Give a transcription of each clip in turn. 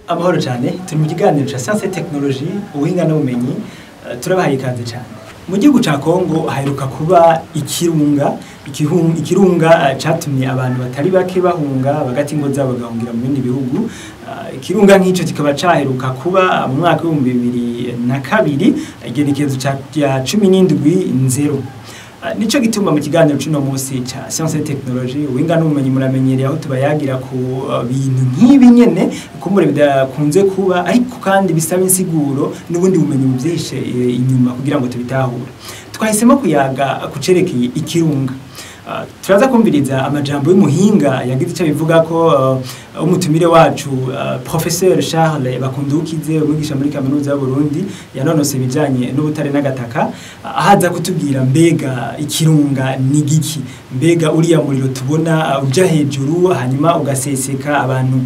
Amahoro cyane turi mu kiganiro cya Science et Technologie ubuhinga n'ubumenyi turabahaye ikaze cyane. Mu gihugu ca Kongo haheruka kuba ikirunga catumye abantu batari bake bahunga bagati ngo zabo bagahungira mu bindi bihugu. Ikirunga nk'ico kikaba caheruka kuba mu mwaka wa 2002 igenekerezo ca 17 nico gituma mu kiganiro cy'uno munsi ca Science et Technologie ubuhinga n'ubumenyi muramenyereye aho tubayagira ku bintu nk'ibi nyene kumure bidakunze kuba ariko kandi bisaba insiguro n'ubundi bumenyi buvyishe inyuma kugira ngo tubitahure. Twahisemo kuyaga kucerekeye ikirunga. Turaza kumviriza amajambo y'umuhinga yagize icyo bivuga ko umutumire wacu Professeur Charles Bakundukize umwigisha muri kaminuza y'u Burundi yanonose bijanye n'ubutare n'agataka ahaza kutubwira mbega ikirunga ni giki, mbega uriya muriro tubona uja hejuru hanyuma ugaseseka abantu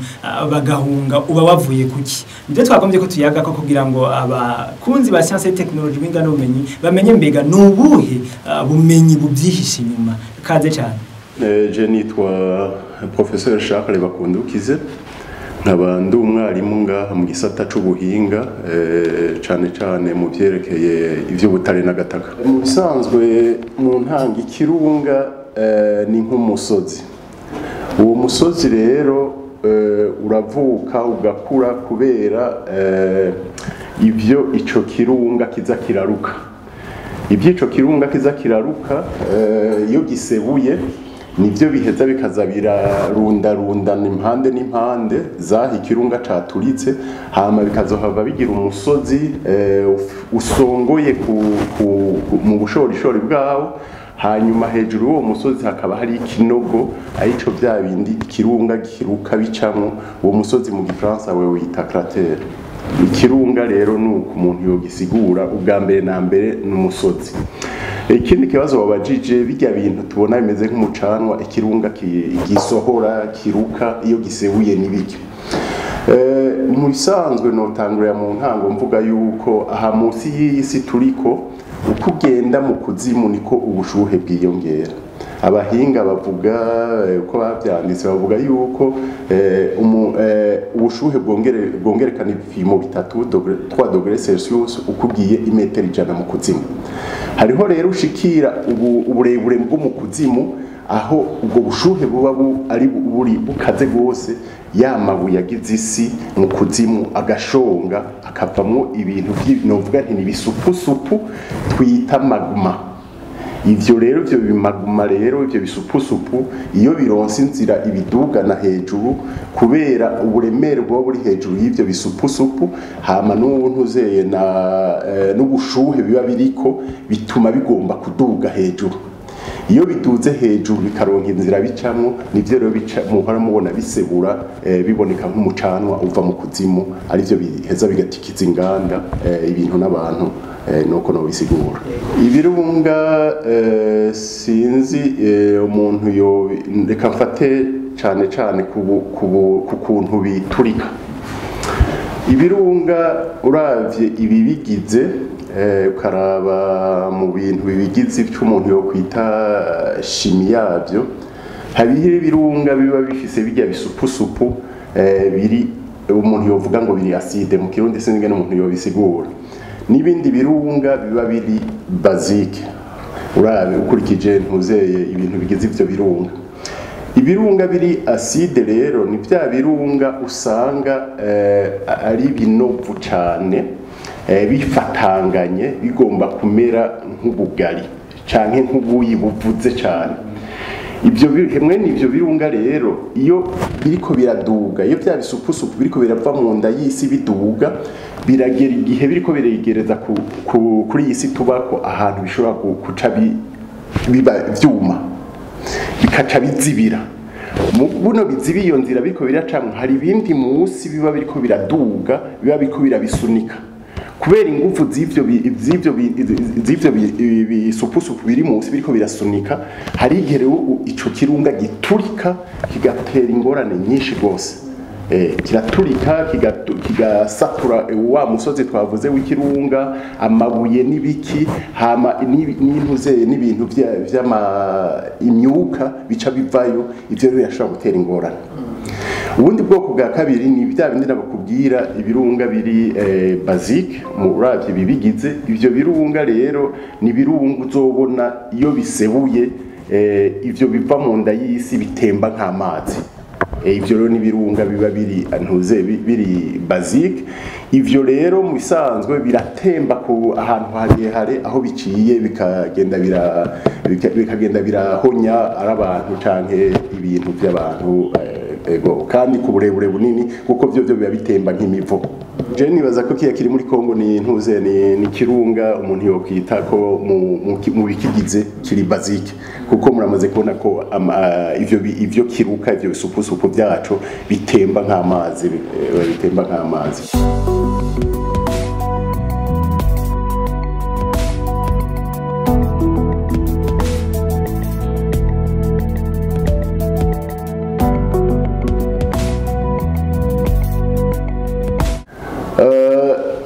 bagahunga uba wavuye kuki. Nibyo twagombye ko tuyaga ko kugira ngo abakunzi ba Science et Technologie binga n'ubumenyi bamenye mbega nubuhe bumenyi bubyihishe inyuma. Kaze cyane. Je nitwa Professeur Charles Bakundukize nkaba ndi umwarimu ngaha mu gisata c'ubuhinga cane mu byerekeye ivy'ubutare n'agataka. Mu bisanzwe mu ntanga ikirunga ni nk'umusozi. Uwo musozi rero uravuka ugakura kubera ivyo ico kirunga kiza kiraruka. Ibyico kirunga kiza kiraruka iyo gisebuye nivyo biheza bikaza birarundarundana impande n'impande zaho ikirunga caturitse hama bikazohava bigira umusozi usongoye mu bushorishori bwawo, hanyuma hejuru y'uwo musozi hakaba hari ikinogo arico bya bindi ikirunga kiruka bicamwo. Uwo musozi mu gifaransa we wita cratère. Ikirunga rero nuko umuntu yogisigura ubwa mbere na mbere n'umusozi. Ikindi kibazo wabajije bijya bintu tubona bimeze nk'umucanwa ikirunga gisohora kiruka iyo gisebuye nibiki. Mu bisanzwe notangurira mu ntango mvuga yuko aha munsi y'isi turiko uko ugenda mu kuzimu niko ubushuhe bwiyongera. Abahinga bavuga uko bavyanditse bavuga yuko ubushuhe bwongerekana ibipimo 3 degrees Celsius ukugiye imetero 100 mu kuzimu. Hariho rero ushikira uburebure bwo mu kuzimu aho ubwo bushuhe buba ari bukaze gose yamabuye yagize isi mu kuzimu agashonga akavamwo ibintu novuga nti bisupusupu twita magma. Ivyo rero ivyo bimaguma rero ivyo bisupusupu iyo bironse inzira ibidugana hejuru kubera uburemere bwo buri hejuru y'ivyo bisupusupu hama n'untuzeye n'ubushuhe biba biriko bituma bigomba kuduga hejuru. Iyo biduze hejuru bikaronka inzira bicamwo nivyo rero muhora mubona bisebura biboneka nk'umucanwa uva mu kuzimu arivyo biheza bigatikiza inganda ibintu n'abantu nuko no bisigura. Ibirunga sinzi umuntu yo reka mfate cane ku kuntu biturika. Ibirunga uravye ibibigize ukaraba mu bintu bibigize cy'umuntu yo kwita shimi yavyo habihira ibirunga biba bifise bijya bisupusupu biri umuntu yovuga ngo biri acide mu kirundi sinzi n'umuntu yo bisigura. Nibindi birunga biba biri basique urabe ukurikije ntuzeye ibintu bigize ivyo birunga. Ibirunga biri acide rero ni bya birunga usanga ari binovu cyane bifatanganye bigomba kumera nk'ubugari canke nk'ubuyi buvuze cyane. Ibyo bihemwe n'ivyo birunga rero iyo biriko biraduga iyo bya bisupusupu biriko birava mu nda y'isi biduga biragera igihe biriko biregereza kuri isi tubako ahantu bishobora kuca biba vyuma bikaca bizibira. Buno bizibi iyo nzira biriko biracamwe hari ibindi munsi biba biriko biraduga biba biriko birabisunika kubera ingufu z'ivyo bisupusupu biri munsi biriko birasunika. Hari igihe ico kirunga giturika kigatera ingorane nyinshi gose. Kiraturika kigasatura wa musozi twavuze w'ikirunga amabuye n'ibiki hama n'intuzeye n'ibintu imyuka bica bivayo ivyo rero yashobora gutera ingorane. ubundi bwoko bwa kabiri ni bya bindi nabakubwira ibirunga biri basique muravye bibigize. Ivyo birunga rero ni birunga uzobona iyo bisebuye ivyo biva mu nda y'isi bitemba nk'amazi. Ivyo rero ni birunga biba biri antuze biri basique. Ivyo rero mu bisanzwe biratemba ku ahantu harehare aho biciye bikagenda birahonya ari abantu canke ibintu by'abantu kandi ku burebure bunini kuko byo biba bitemba nk'imivo. Je nibaza ko kiri muri Kongo ni ntuze ni kirunga umuntu yokwita ko mu bikigize kiri basique kuko muramaze kubona ko ivyo kiruka ivyo bisupusupu byacu bitemba nk'amazi bitemba nk'amazi.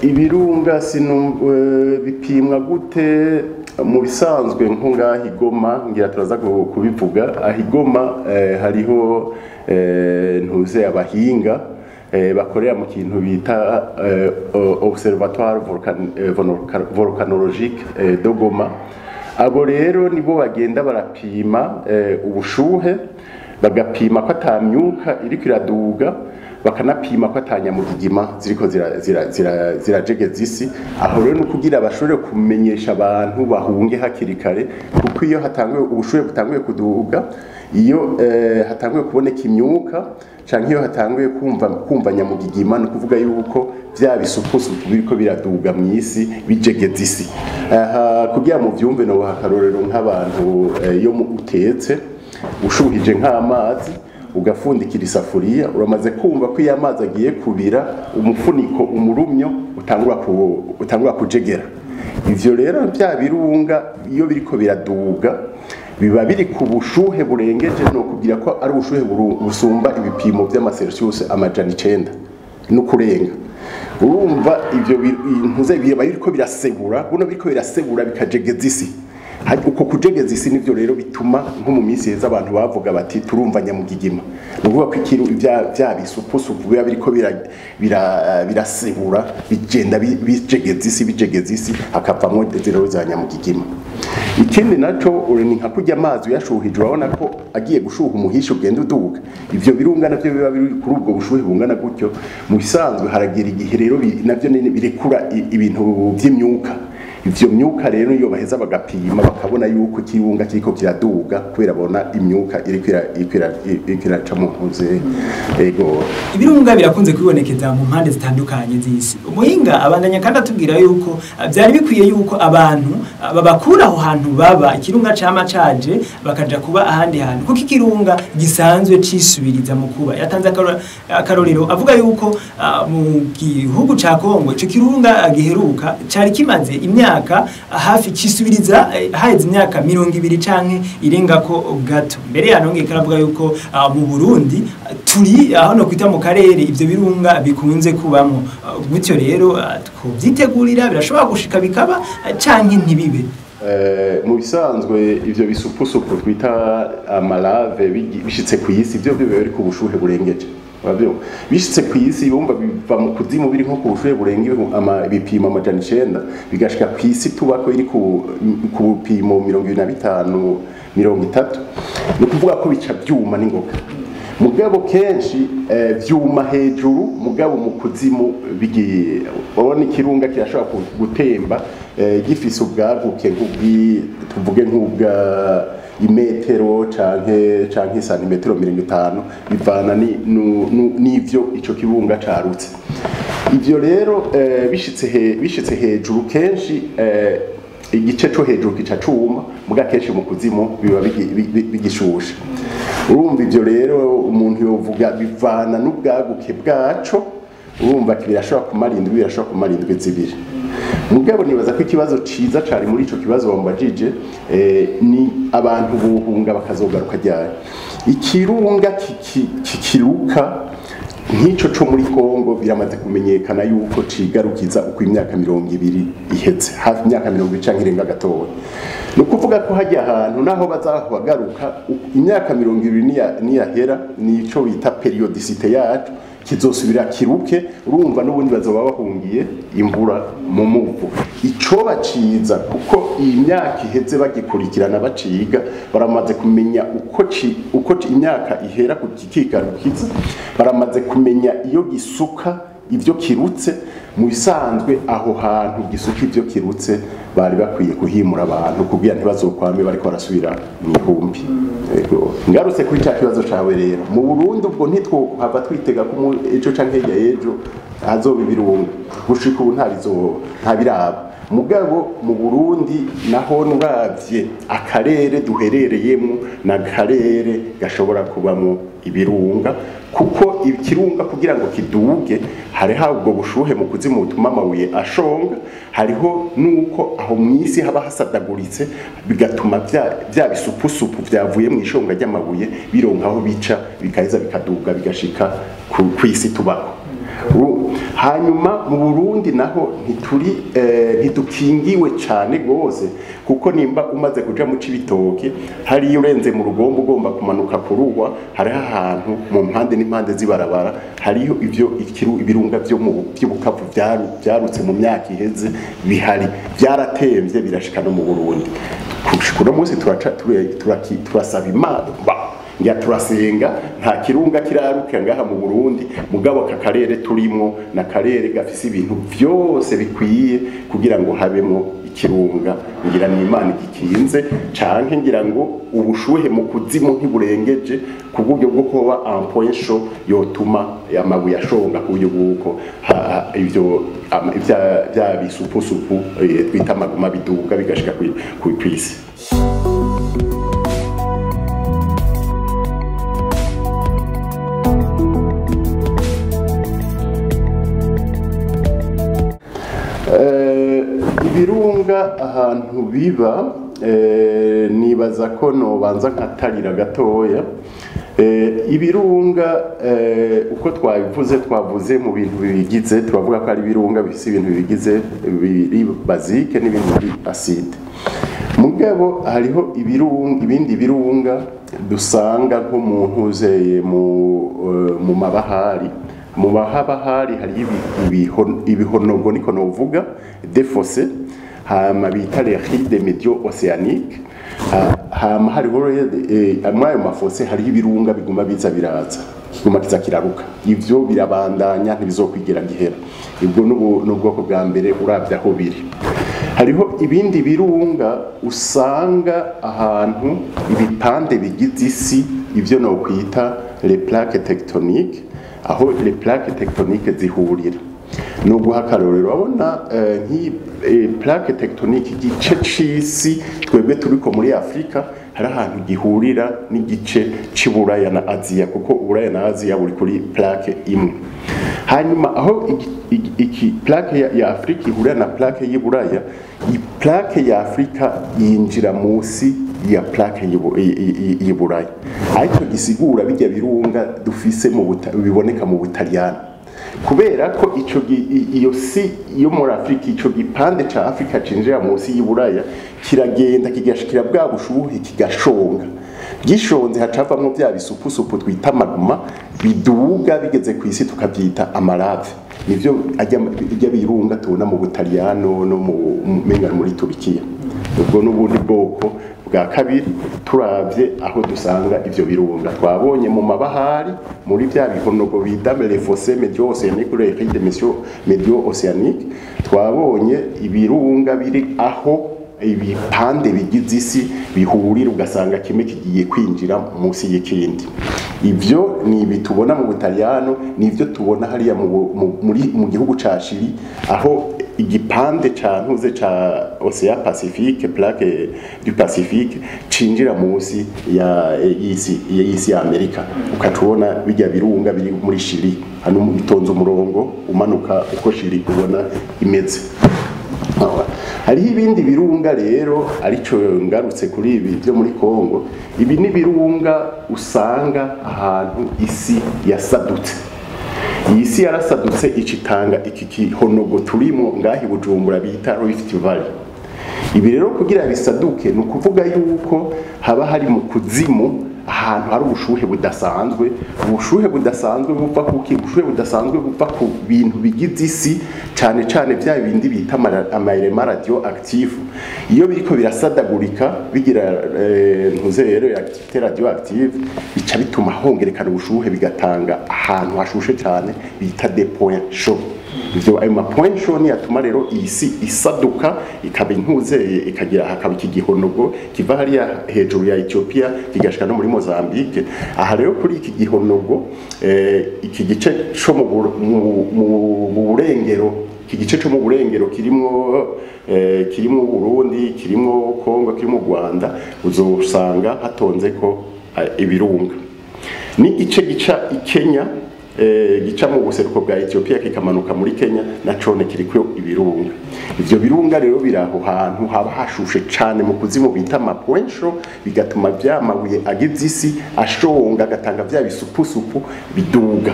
Ibirunga bipimwa gute mu bisanzwe nko ngaha Igoma ngira turaza kubivuga. Ahigoma hariho ntuze abahinga bakorera mu kintu bita Observatoire Volcanologique de Goma. Abo rero nibo bagenda barapima ubushuhe, bagapima ko atamyuka iriko iraduga, bakanapima ko atanyamugigima ziriko zirajegeza isi. Aho rero nukugira bashobore kumenyesha abantu bahunge hakiri kare, kuko iyo hatanguye ubushuhe butanguye kuduga, iyo hatanguye kuboneka imyuka canke iyo hatanguye kumva nyamugigima, no kuvuga yuko vya bisupusupu biriko biraduga mu isi bijegeza isi. Kugira mu vyumve no hakarorero nk'abantu iyo utetse ushuhije nk'amazi ugafundikira isafuriya, uramaze kumva ko iyo amazi agiye kubira umufuniko umurumyo utangura kujegera. Ivyo rero bya birunga iyo biriko biraduga biba biri ku bushuhe burengeje, no kugira ko ari ubushuhe busumba ibipimo by'amacelsius 900 no kurenga. Urumva ivyo ntuze biba biriko birasegura, buno biriko birasegura bikajegeza isi. Uko kujegeza isi nivyo rero bituma nko mu minsi heza abantu bavuga bati turumva nyamugigima. Nuvuga ko ikiru bya bisupusupu biba biriko birasegura bigenda bijegeza isi hakavamo zero za nyamugigima. Ikindi naco ni nka kurya amazi yashuhije, urabona ko agiye gushuha umuhisho ugenda uduga. Ivyo birunga navyo biba biri kuri ubwo bushuhe bungana gutyo. Mu bisanzwe haragira igihe rero navyo birekura ibintu by'imyuka. Ivyo myuka rero iyo baheza bagapima bakabona yuko kirunga kiriko kiraduga kubera bona imyuka irikiraca mu ntuze. Ego ibirunga birakunze kwibonekeza mu mpande zitandukanye z'isi. Umuhinga abandanya kandi atubwira yuko byari bikwiye yuko abantu babakura aho hantu baba ikirunga cama caje bakaja kuba ahandi hantu, kuko ikirunga gisanzwe cisubiriza mu kuba. Yatanze akarorero avuga yuko mu gihugu ca Kongo ico kirunga giheruka cari kimaze imyaka hafi cisubiriza haheze imyaka 20 canke irengako gato. Mbere yanongeye karavuga yuko mu Burundi turi aho no kwita mu karere ivyo birunga bikunze kubamo. Gutyo rero twovyitegurira birashobora gushika bikaba canke ntibibe. Mu bisanzwe ivyo bisupusupu twita amalave bishitse ku isi byo biri ku bushuhe burengeje. Bishitse ku isi bumva biva mu kuzimu biri nko ku bushuhe burenge ibipimo 900 bigashika ku isi tubako iri ku bipimo 25 30. Ni kuvuga ko bica byuma n'ingoga. Mugabo kenshi vyuma hejuru, mugabo mu kuzimu babona ikirunga kirashobora gutemba gifise ubwaguke tuvuge nk'ubwa imetero canke santimetero 50 bivana n'ivyo ico kibunga carutse. Ivyo rero bishitse hejuru kenshi igice cyo hejuru kica cuma, muga kenshi mu kuzimu biba bigishusha. Urumva ivyo rero umuntu yovuga bivana n'ubwaguke bwaco, urumva birashobora kumara indwi, birashobora kumara indwi zibiri. Mugabo nibaza ko ikibazo ciza cari muri ico kibazo bambajije ni abantu buhunga bakazogaruka ryari. Ikirunga kikiruka nk'ico co muri Kongo biramaze kumenyekana yuko cigarukiza uko imyaka 20 ihetse hafi imyaka 20 canke irenga gatoya no kuvuga ko hajya ahantu naho bazabagaruka imyaka 20 niyahera nico bita periodicité yacu kizosubira kiruke urumva n'ubundi bazoba bahungiye imvura mu muvu ico baciza kuko iyi myaka iheze bagikurikirana baciga baramaze kumenya uko imyaka ihera ku kikikarukiza baramaze kumenya iyo gisuka ivyo kirutse mu bisanzwe aho hantu gisuka ivyo kirutse bari bakwiye kuhimura abantu kugira ntibazokwame bariko barasubira mu ihumbi ngarutse kuri cya kibazo cawe rero mu Burundi ubwo ntitwohava twitega ko ejo canke ejo azoba ibirunga gushika ubu ntabiraba mugabo mu Burundi naho nuravye akarere duherereyemo na karere gashobora kubamo ibirunga kuko ikirunga kugira ngo kiduge hari ubwo bushuhe mu kuzimu butuma amabuye ashonga hariho nuko aho mwisi haba hasadaguritse bigatuma bya bisupusupu byavuye mu ishonga ry'amabuye bironka aho bica bikaheza bikaduga bigashika ku isi tubako hanyuma mu Burundi naho ntidukingiwe cyane gose kuko nimba umaze kuja mu Cibitoke hari urenze mu Rugombo ugomba kumanuka kuruhwa hari ahantu mu mpande n'impande zibarabara hariyo ivyo ibirunga byo mu by'ubukavu byarutse mu myaka iheze bihari byaratemvye birashika no mu Burundi kuno munsi turasaba Imana ngia turasenga nta kirunga kiraruka ngaha mu Burundi mugabo kakarere turimo na karere gafise ibintu byose bikwiye kugira ngo habemo ikirunga ngira ni Imana gikinze canke ngira ngo ubushuhe mu kuzimu ntiburengeje ku buryo bwo kuba en point chaud yotuma amabuye ashonga ku buryo bwuko ivyo bya bisupusupu twita maguma biduga bigashika ku isi ibirunga ahantu biba nibaza ko nobanza nkatarira gatoya ibirunga uko twavuze mu bintu bigize turavuga ko ari ibirunga bifise ibintu bigize biri basique n'ibindi biri acide mugabo hariho ibindi birunga dusanga nko mu ntuzeye mu mabahari mu bahabahari hari ibihonogo niko novuga défaussé hama bita les rides médio-océaniques hama hariho amwe mafose hari ibirunga biguma biza biraza kiguma kiza kiraruka ivyo birabandanya ntibizokwigera gihera ibwo n'ubwoko bwa mbere uravye aho biri hariho ibindi birunga usanga ahantu ibipande bigize isi ivyo no kwita les plaques tectoniques aho les plaques tectoniques zihurira no guhakarorero abona plaque tectonique igice c'isi twebwe turiko muri Afrika hari ahantu gihurira n'igice c'Iburaya na Aziya kuko Uburaya na Aziya buri kuri plaque imwe hanyuma aho iki plaque ya Afrika ihurira na plaque y'Iburaya plaque ya Afrika yinjira musi ya plaque y'Iburaya ariko gisigura bijya birunga dufise mu biboneka mu Butaliyani kubera ko iyo si yo muri Afrika ico gipande ca Afrika cinjira musi y'Iburaya kiragenda kigashikira bwa bushuhe kigashonga gishonze hacavamwo bya bisupusupu twita magma biduga bigeze ku isi tukavyita amarave nivyo ajya birunga tubona mu Butaliyano no muri Turkiya ubwo n'ubundi bwoko bwa kabiri turavye aho dusanga ivyo birunga twabonye mu mabahari muri bya bihonogo bita les fossés médio-océaniques les rides médio-océaniques twabonye ibirunga biri aho ibipande bigize isi bihurira ugasanga kimwe kigiye kwinjira munsi y'ikindi ivyo ni bitubona mu Butaliyano nivyo tubona hariya mu gihugu ca Chili aho igipande ca ntuze ca Ocean Pacifique plaque du Pacifique cinjira munsi ya isi ya Amerika ukatubona bijya birunga biri muri Chili hano mu bitonzo umurongo umanuka uko Chili kubona imeze hariho ibindi birunga rero arico ngarutse kuri ibi byo muri Kongo ibi ni birunga usanga ahantu isi yasadutse iyi si yarasadutse icitanga iki kihonogo turimo ngahi Bujumbura bita Rift Valley. Ibi rero kugira bisaduke ni ukuvuga yuko haba hari mu kuzimu ahantu hari ubushuhe budasanzwe buva kuki ubushuhe budasanzwe buva ku bintu bigize isi cyane cyane bya bindi bita amayelema radioactive. Iyo biriko birasadagurika bigira ntuzero ya activité radioactive bica bituma hongerekana ubushuhe bigatanga ahantu hashushe cyane bita des points chauds. Ivyo ayo ma point chaud ni yatuma rero isi isaduka ikaba intuzeye ikagira hakaba iki gihonogo kiva hariya hejuru ya Ethiopia kigashika no muri Mozambique. Aha rero kuri iki gihonogo iki gice cyo mu burengero, iki gice cyo mu burengero kirimo Burundi, kirimo Kongo, kirimo Rwanda, uzosanga hatonze ko ibirunga. Ni gice gica Kenya gica mu buseruko bwa Ethiopia kikamanuka muri Kenya na cone kiriko ibirunga. Ivyo birunga rero biraho hantu haba hashushe cyane mu kuzimu bita amapwensho, bigatuma vyamabuye agize isi ashonga gatanga vya bisupusupu biduga.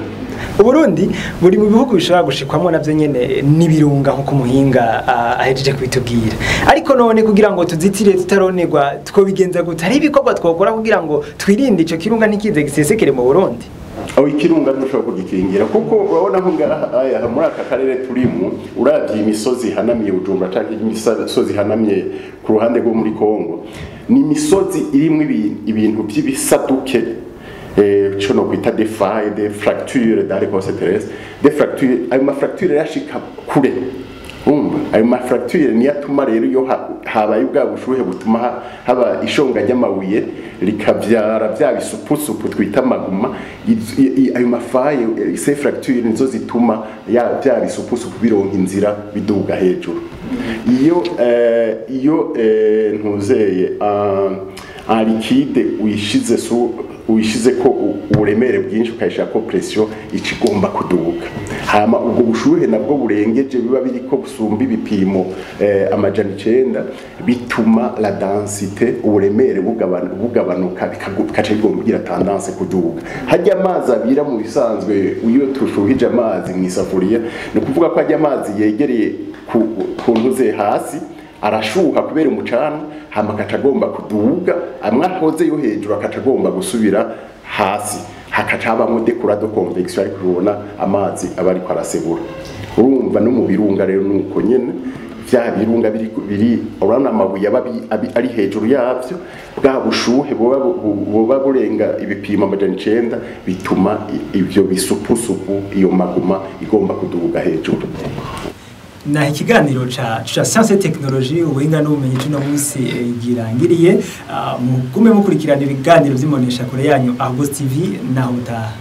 Uburundi buri mu bihugu bishobora gushikwamo navyo nyene nibirunga nko kumuhinga ahejeje kwitubwira. Ariko none kugira ngo tuzitire tutaronerwa twobigenza gutari ibikorwa twokora kugira ngo twirinde ico kirunga ntikize gisesekere mu Burundi. Aho ikirunga dushobora kugikingira kuko urabona ko ngaha muri aka karere turimo uravye imisozi hanamiye Bujumbura cyangwa imisozi hanamiye ku ruhande rwo muri Kongo, ni imisozi irimo ibintu by'ibisaduke cyo no kwita des failles, des fractures dans les corps terrestres, des fractures. Ayo ma fracture yashika kure, ayo ma fracture ni yatuma rero iyo habaye ubwa bushuhe butuma haba ishonga ry'amabuye likavyara vya bisupusupu twita maguma. Ayo mafaye ces fractures nizo zituma vya bisupusupu bironka inzira biduga hejuru. Iyo ntuzeye en liquide uyishize ko uburemere bwinshi ukayishaka ko pression ikigomba kuduga, hama ubwo bushuhe nabwo burengeje biba biriko busumba ibipimo amajana 9 bituma la densité uburemere bugabanuka bikaca bigomba kugira tendance kuduga. Hajya amazi abira mu bisanzwe iyo tushuhije amazi mu isafuriya no kuvuga ko hajya amazi yegereye ku ntuze hasi arashuha kubera umucana, hama akacagomba kuduga, amwe ahoze yo hejuru akacagomba gusubira hasi, hakacabamo décorat de convection ariko ubona amazi abari kwarasebura. Urumva no mu birunga rero nuko nyene vya birunga biri urana amabuye ari hejuru yavyo, bwa bushuhe boba burenga ibipimo amajana 9 bituma ivyo bisupusupu iyo maguma igomba kuduga hejuru. Na ikiganiro cha science et technologie ubuhinga n'ubumenyi tuno munsi girangiriye mugume mukurikirana ibiganiro by'imonesha kure yanyu Argos TV naho utaha.